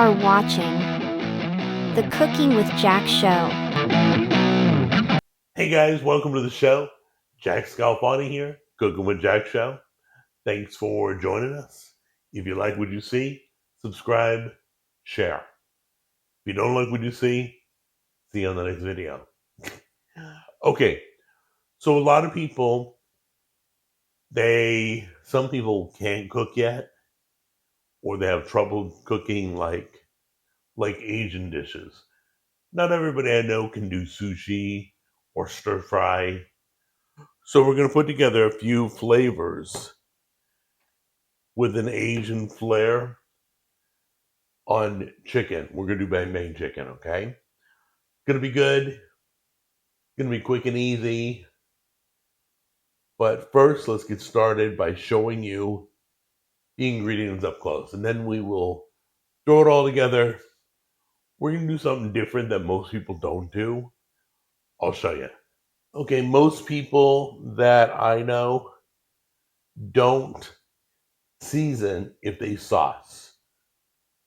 are watching the Cooking with Jack show. Hey guys, welcome to the show. Jack Scalfani here, Cooking with Jack show. Thanks for joining us. If you like what you see, subscribe, share. If you don't like what you see you on the next video. Okay, so a lot of people, some people can't cook yet, or they have trouble cooking like Asian dishes. Not everybody I know can do sushi or stir fry. So we're going to put together a few flavors with an Asian flair on chicken. We're going to do bang bang chicken, okay? Going to be good. Going to be quick and easy. But first, let's get started by showing you the ingredients up close. And then we will throw it all together. We're going to do something different that most people don't do. I'll show you. Okay, most people that I know don't season if they sauce,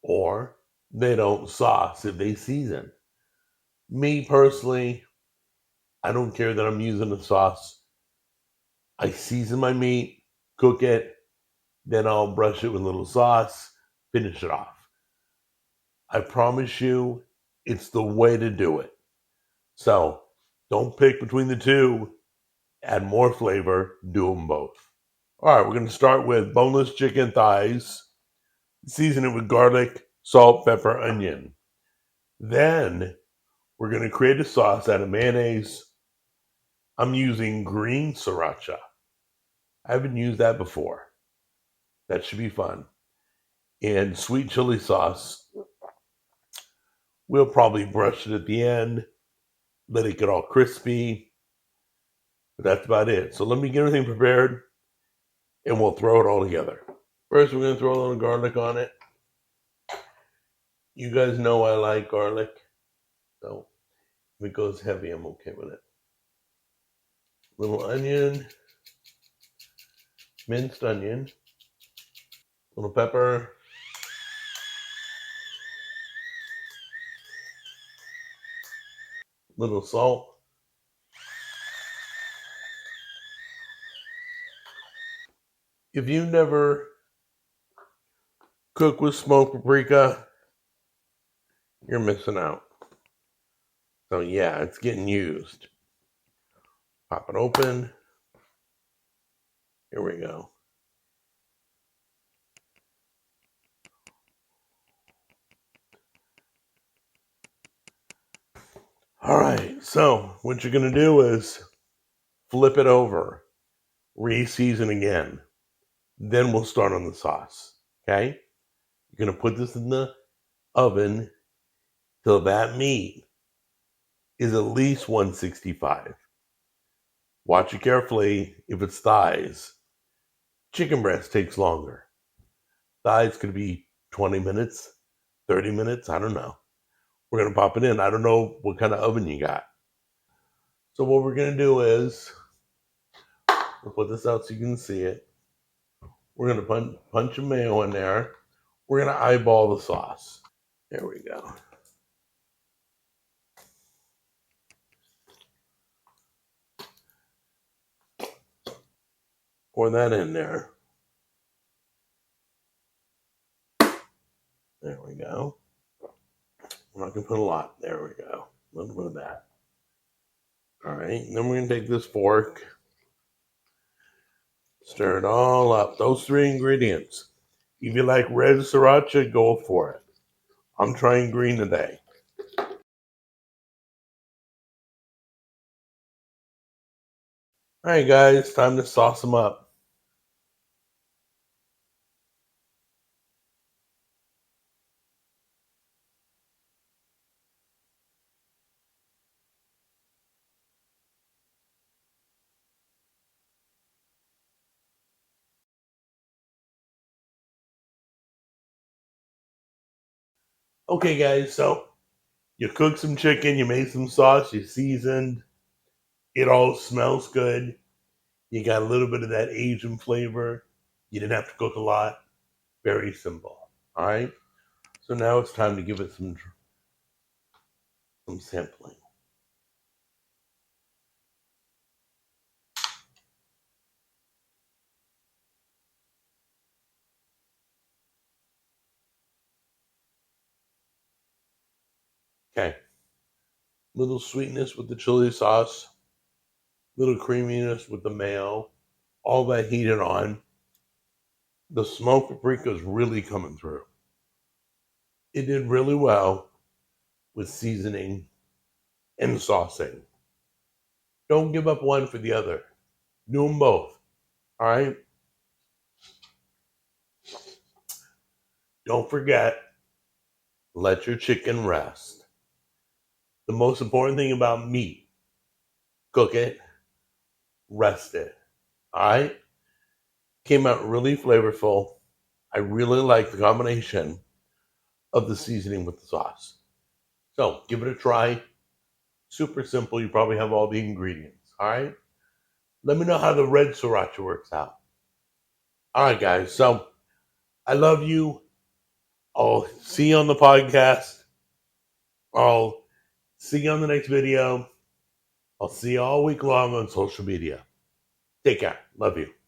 or they don't sauce if they season. Me personally, I don't care that I'm using a sauce. I season my meat, cook it, then I'll brush it with a little sauce, finish it off. I promise you, it's the way to do it. So don't pick between the two. Add more flavor, do them both. All right, we're going to start with boneless chicken thighs. Season it with garlic, salt, pepper, onion. Then we're going to create a sauce out of mayonnaise. I'm using green Sriracha. I haven't used that before. That should be fun. And sweet chili sauce. We'll probably brush it at the end, let it get all crispy. But that's about it. So let me get everything prepared and we'll throw it all together. First, we're going to throw a little garlic on it. You guys know I like garlic. So if it goes heavy, I'm okay with it. Little onion, minced onion, little pepper, little salt. If you never cook with smoked paprika, you're missing out. So yeah, it's getting used. Pop it open. Here we go. All right, so what you're going to do is flip it over, re-season again. Then we'll start on the sauce, okay? You're going to put this in the oven till that meat is at least 165. Watch it carefully. If it's thighs, chicken breast takes longer. Thighs could be 20 minutes, 30 minutes, I don't know. We're going to pop it in. I don't know what kind of oven you got. So what we're going to do is, we'll put this out so you can see it. We're going to punch a mayo in there. We're going to eyeball the sauce. There we go. Pour that in there. There we go. I'm not going to put a lot. There we go. A little bit of that. All right. Then we're going to take this fork. Stir it all up. Those three ingredients. If you like red Sriracha, go for it. I'm trying green today. All right, guys. Time to sauce them up. Okay, guys. So you cooked some chicken. You made some sauce. You seasoned. It all smells good. You got a little bit of that Asian flavor. You didn't have to cook a lot. Very simple. All right. So So now it's time to give it some sampling. Okay. Little sweetness with the chili sauce, little creaminess with the mayo, all that heated on. The smoked paprika is really coming through. It did really well with seasoning and saucing. Don't give up one for the other. Do them both. All right. Don't forget, let your chicken rest. The most important thing about meat, cook it, rest it. All right. Came out really flavorful. I really like the combination of the seasoning with the sauce. So give it a try. Super simple. You probably have all the ingredients. All right. Let me know how the red sriracha works out. All right, guys. So I love you. I'll see you on the podcast. I'll see you on the next video. I'll see you all week long on social media. Take care. Love you.